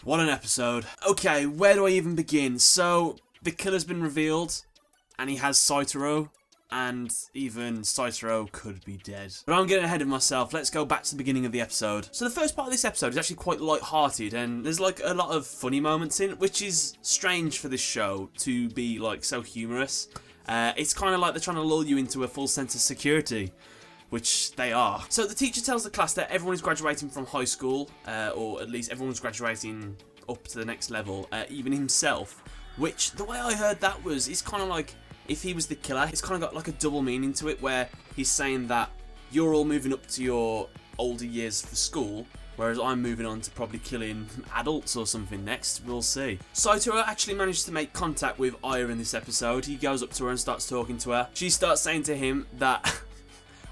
What an episode. Okay, where do I even begin? So, the killer's been revealed, and he has Satoru, and even Satoru could be dead. But I'm getting ahead of myself. Let's go back to the beginning of the episode. So the first part of this episode is actually quite light-hearted, and there's like a lot of funny moments in it, which is strange for this show to be like so humorous. It's kind of like they're trying to lull you into a full sense of security, which they are. So the teacher tells the class that everyone is graduating from high school, or at least everyone's graduating up to the next level, even himself, which the way I heard that was, it's kind of like if he was the killer, it's kind of got like a double meaning to it, where he's saying that you're all moving up to your older years for school, whereas I'm moving on to probably killing adults or something next. We'll see. Satoru actually managed to make contact with Aya in this episode. He goes up to her and starts talking to her. She starts saying to him that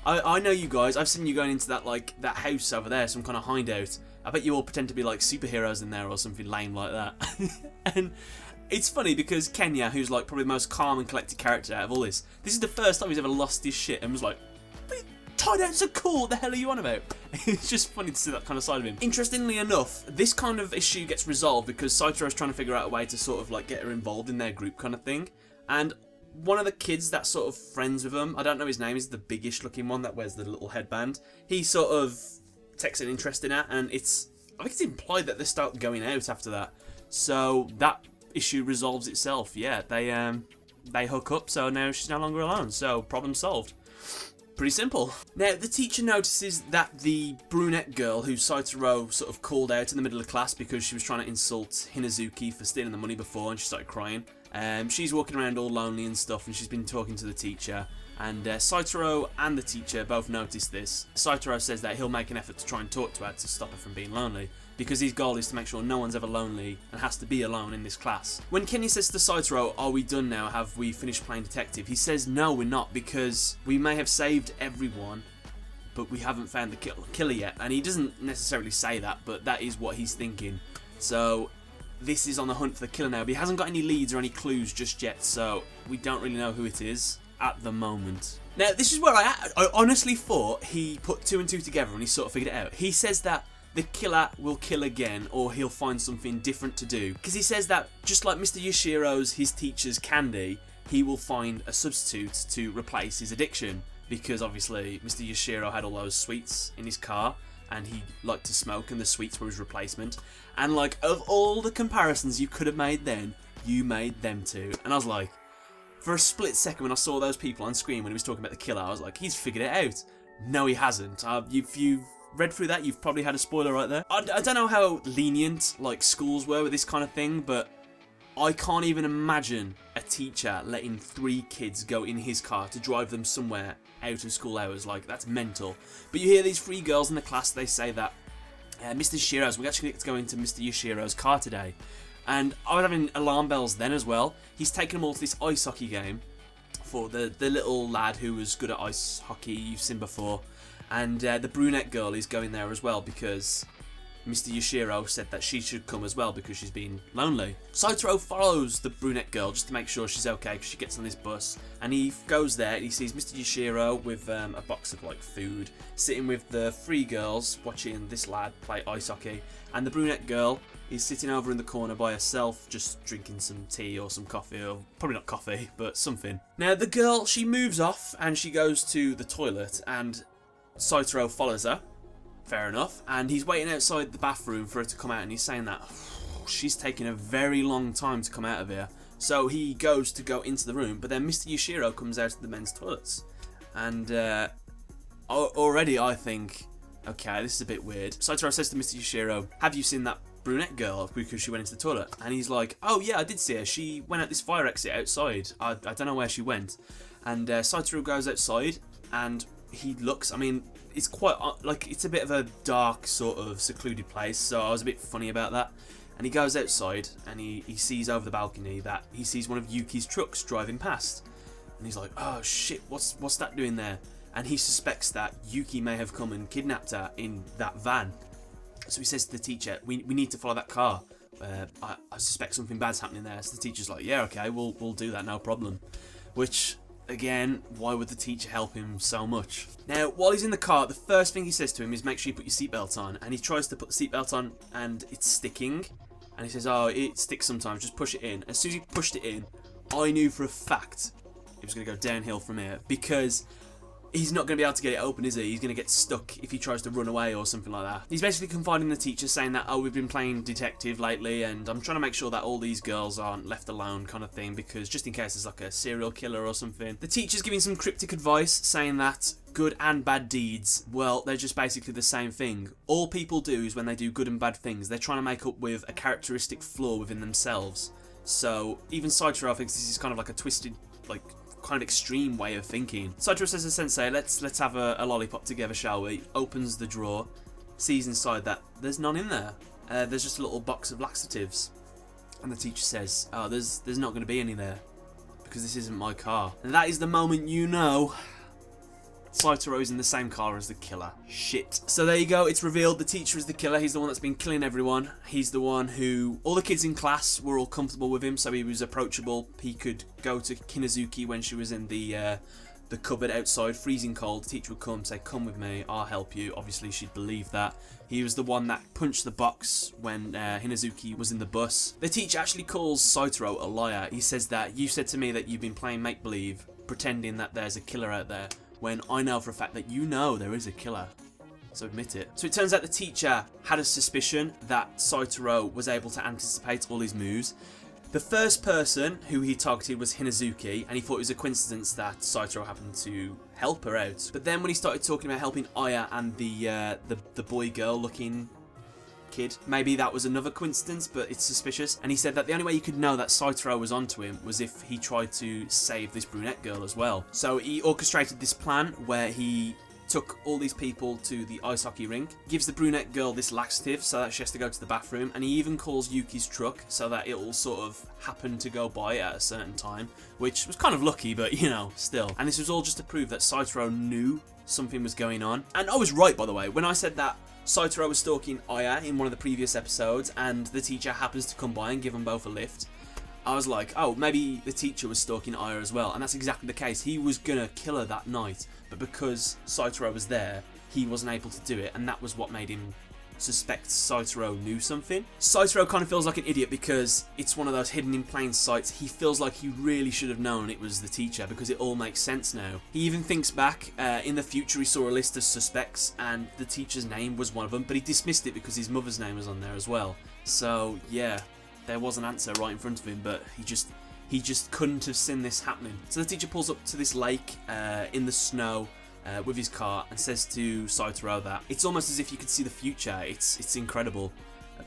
I know you guys, I've seen you going into that house over there, some kind of hideout. I bet you all pretend to be like superheroes in there or something lame like that. And it's funny because Kenya, who's like probably the most calm and collected character out of all this is the first time he's ever lost his shit and was like, hideouts are cool, what the hell are you on about? It's just funny to see that kind of side of him. Interestingly enough, this kind of issue gets resolved because Satoru's trying to figure out a way to sort of like get her involved in their group kind of thing. And one of the kids that's sort of friends with him, I don't know his name, is the biggish looking one that wears the little headband. He sort of takes an interest in her, and I think it's implied that they start going out after that. So that issue resolves itself. Yeah, they hook up, so now she's no longer alone. So problem solved. Pretty simple. Now, the teacher notices that the brunette girl who Satoru sort of called out in the middle of class because she was trying to insult Hinazuki for stealing the money before, and she started crying. She's walking around all lonely and stuff, and she's been talking to the teacher. And Satoru and the teacher both notice this. Satoru says that he'll make an effort to try and talk to her to stop her from being lonely, because his goal is to make sure no one's ever lonely and has to be alone in this class. When Kenny says to Satoru, "Are we done now? Have we finished playing detective?" he says, "No, we're not, because we may have saved everyone, but we haven't found the killer yet." And he doesn't necessarily say that, but that is what he's thinking. So this is on the hunt for the killer now, but he hasn't got any leads or any clues just yet, so we don't really know who it is at the moment. Now, this is where I honestly thought he put two and two together and he sort of figured it out. He says that the killer will kill again, or he'll find something different to do. Because he says that, just like Mr. Yashiro's, his teacher's candy, he will find a substitute to replace his addiction. Because obviously, Mr. Yashiro had all those sweets in his car, and he liked to smoke, and the sweets were his replacement. And like, of all the comparisons you could have made then, you made them two. And I was like, for a split second when I saw those people on screen when he was talking about the killer, I was like, he's figured it out. No, he hasn't. If you've read through that, you've probably had a spoiler right there. I don't know how lenient like schools were with this kind of thing, but I can't even imagine a teacher letting 3 kids go in his car to drive them somewhere out of school hours. Like, that's mental. But you hear these 3 girls in the class, they say that Mr. Yashiro's, we actually get to go into Mr. Yashiro's car today. And I was having alarm bells then as well. He's taken them all to this ice hockey game for the little lad who was good at ice hockey you've seen before. And the brunette girl is going there as well because Mr. Yashiro said that she should come as well because she's been lonely. Satoru follows the brunette girl just to make sure she's okay because she gets on this bus. And he goes there and he sees Mr. Yashiro with a box of like food, sitting with the 3 girls watching this lad play ice hockey. And the brunette girl is sitting over in the corner by herself, just drinking some tea or some coffee, or probably not coffee, but something. Now the girl, she moves off and she goes to the toilet, and Satoru follows her, fair enough, and he's waiting outside the bathroom for her to come out, and he's saying that she's taking a very long time to come out of here. So he goes to go into the room, but then Mr. Yashiro comes out of the men's toilets, and already I think, okay, this is a bit weird. Satoru says to Mr. Yashiro, "Have you seen that brunette girl?" Because she went into the toilet. And he's like, "Oh yeah, I did see her. She went out this fire exit outside. I don't know where she went." And Satoru goes outside, and he looks, I mean, it's quite, like, it's a bit of a dark, sort of secluded place, so I was a bit funny about that. And he goes outside, and he sees over the balcony that he sees one of Yuki's trucks driving past. And he's like, "Oh shit, what's that doing there?" And he suspects that Yuki may have come and kidnapped her in that van. So he says to the teacher, we need to follow that car. I suspect something bad's happening there. So the teacher's like, "Yeah, okay, we'll do that, no problem." Which, again, why would the teacher help him so much? Now, while he's in the car, the first thing he says to him is, "Make sure you put your seatbelt on." And he tries to put the seatbelt on, and it's sticking. And he says, oh, it sticks sometimes, just push it in. As soon as he pushed it in, I knew for a fact it was going to go downhill from here, because he's not going to be able to get it open, is he? He's going to get stuck if he tries to run away or something like that. He's basically confiding the teacher, saying that, oh, we've been playing detective lately, and I'm trying to make sure that all these girls aren't left alone, kind of thing, because just in case there's like a serial killer or something. The teacher's giving some cryptic advice, saying that good and bad deeds, well, they're just basically the same thing. All people do is when they do good and bad things, they're trying to make up with a characteristic flaw within themselves. So even Satoru thinks this is kind of like a twisted, like, kind of extreme way of thinking. Satoru says to Sensei, let's have a lollipop together, shall we? Opens the drawer, sees inside that there's none in there. There's just a little box of laxatives. And the teacher says, oh, there's not going to be any there, because this isn't my car. And that is the moment you know Satoru is in the same car as the killer. Shit. So there you go, it's revealed the teacher is the killer. He's the one that's been killing everyone. He's the one who, all the kids in class were all comfortable with him, so he was approachable. He could go to Kinazuki when she was in the cupboard outside, freezing cold. The teacher would come, say, come with me, I'll help you. Obviously she'd believe that. He was the one that punched the box when Hinazuki was in the bus. The teacher actually calls Satoru a liar. He says that, you said to me that you've been playing make-believe, pretending that there's a killer out there, when I know for a fact that you know there is a killer. So admit it. So it turns out the teacher had a suspicion that Satoru was able to anticipate all his moves. The first person who he targeted was Hinazuki, and he thought it was a coincidence that Satoru happened to help her out. But then when he started talking about helping Aya and the boy-girl looking kid, maybe that was another coincidence, but it's suspicious. And he said that the only way you could know that Satoru was onto him was if he tried to save this brunette girl as well. So he orchestrated this plan where he took all these people to the ice hockey rink, gives the brunette girl this laxative so that she has to go to the bathroom, and he even calls Yuki's truck so that it will sort of happen to go by at a certain time, which was kind of lucky, but you know, still. And this was all just to prove that Satoru knew something was going on. And I was right, by the way, when I said that Satoru was stalking Aya in one of the previous episodes and the teacher happens to come by and give them both a lift. I was like, oh, maybe the teacher was stalking Aya as well, and that's exactly the case. He was gonna kill her that night, but because Satoru was there, he wasn't able to do it, and that was what made him suspect Satoru knew something. Satoru kind of feels like an idiot because it's one of those hidden in plain sights. He feels like he really should have known it was the teacher because it all makes sense now. He even thinks back, in the future he saw a list of suspects and the teacher's name was one of them, but he dismissed it because his mother's name was on there as well. So yeah, there was an answer right in front of him, but he just couldn't have seen this happening. So the teacher pulls up to this lake in the snow with his car and says to Satoru that it's almost as if you could see the future. It's incredible.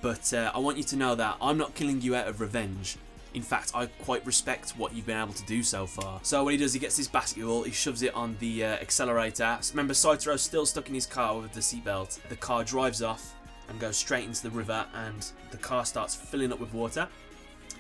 But I want you to know that I'm not killing you out of revenge. In fact, I quite respect what you've been able to do so far. So what he does, he gets this basketball, he shoves it on the accelerator. Remember, Satoru's still stuck in his car with the seatbelt. The car drives off and goes straight into the river, and the car starts filling up with water.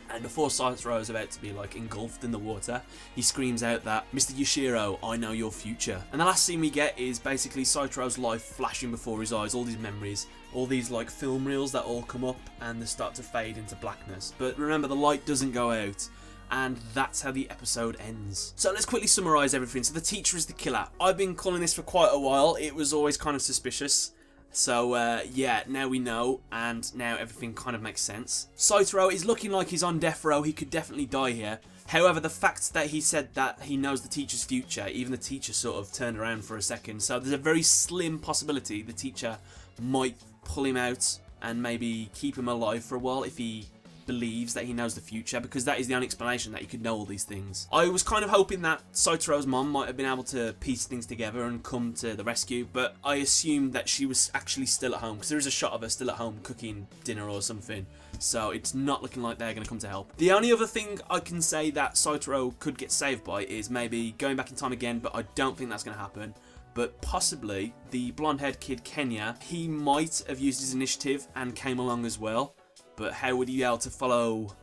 And before Satoru is about to be like engulfed in the water, he screams out that, Mr. Yashiro, I know your future. And the last scene we get is basically Satoru's life flashing before his eyes, all these memories, all these like film reels that all come up and they start to fade into blackness. But remember, the light doesn't go out, and that's how the episode ends. So let's quickly summarise everything. So the teacher is the killer. I've been calling this for quite a while. It was always kind of suspicious. So yeah, now we know, and now everything kind of makes sense. Satoru is looking like he's on death row. He could definitely die here. However, the fact that he said that he knows the teacher's future, even the teacher sort of turned around for a second. So there's a very slim possibility the teacher might pull him out and maybe keep him alive for a while if he believes that he knows the future, because that is the only explanation that he could know all these things. I was kind of hoping that Satoru's mom might have been able to piece things together and come to the rescue, but I assumed that she was actually still at home, because there is a shot of her still at home cooking dinner or something, so it's not looking like they're going to come to help. The only other thing I can say that Satoru could get saved by is maybe going back in time again, but I don't think that's going to happen. But possibly the blonde-haired kid Kenya, he might have used his initiative and came along as well. But how would he be able to follow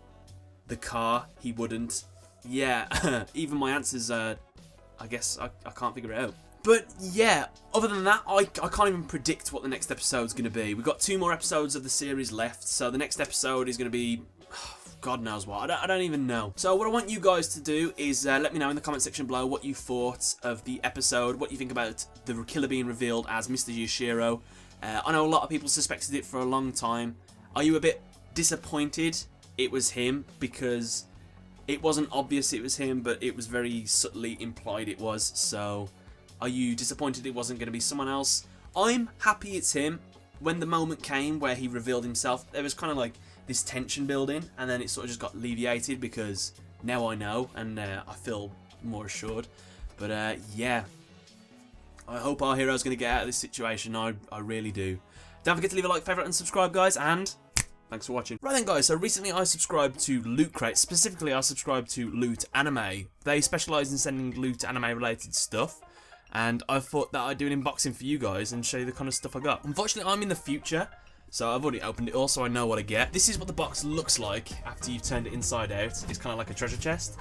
the car? He wouldn't. Yeah, even my answers, I guess I can't figure it out. But yeah, other than that, I can't even predict what the next episode's going to be. We've got 2 more episodes of the series left, so the next episode is going to be God knows what. I don't even know. So what I want you guys to do is let me know in the comment section below what you thought of the episode, what you think about the killer being revealed as Mr. Yashiro. I know a lot of people suspected it for a long time. Are you a bit disappointed it was him, because it wasn't obvious it was him, but it was very subtly implied it was. So are you disappointed it wasn't going to be someone else? I'm happy it's him. When the moment came where he revealed himself, there was kind of like this tension building, and then it sort of just got alleviated because now I know, and I feel more assured. But yeah, I hope our hero's going to get out of this situation. I really do. Don't forget to leave a like, favourite and subscribe, guys, and thanks for watching. Right then, guys, so recently I subscribed to Loot Crate. Specifically, I subscribed to Loot Anime. They specialise in sending Loot Anime related stuff, and I thought that I'd do an unboxing for you guys and show you the kind of stuff I got. Unfortunately, I'm in the future, so I've already opened it all, so I know what I get. This is what the box looks like after you've turned it inside out. It's kind of like a treasure chest,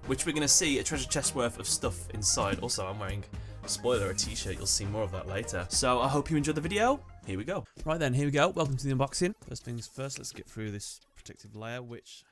which we're going to see a treasure chest worth of stuff inside. Also, I'm wearing, spoiler, a t-shirt. You'll see more of that later. So I hope you enjoyed the video. Here we go. Right then, here we go. Welcome to the unboxing. First things first, let's get through this protective layer, which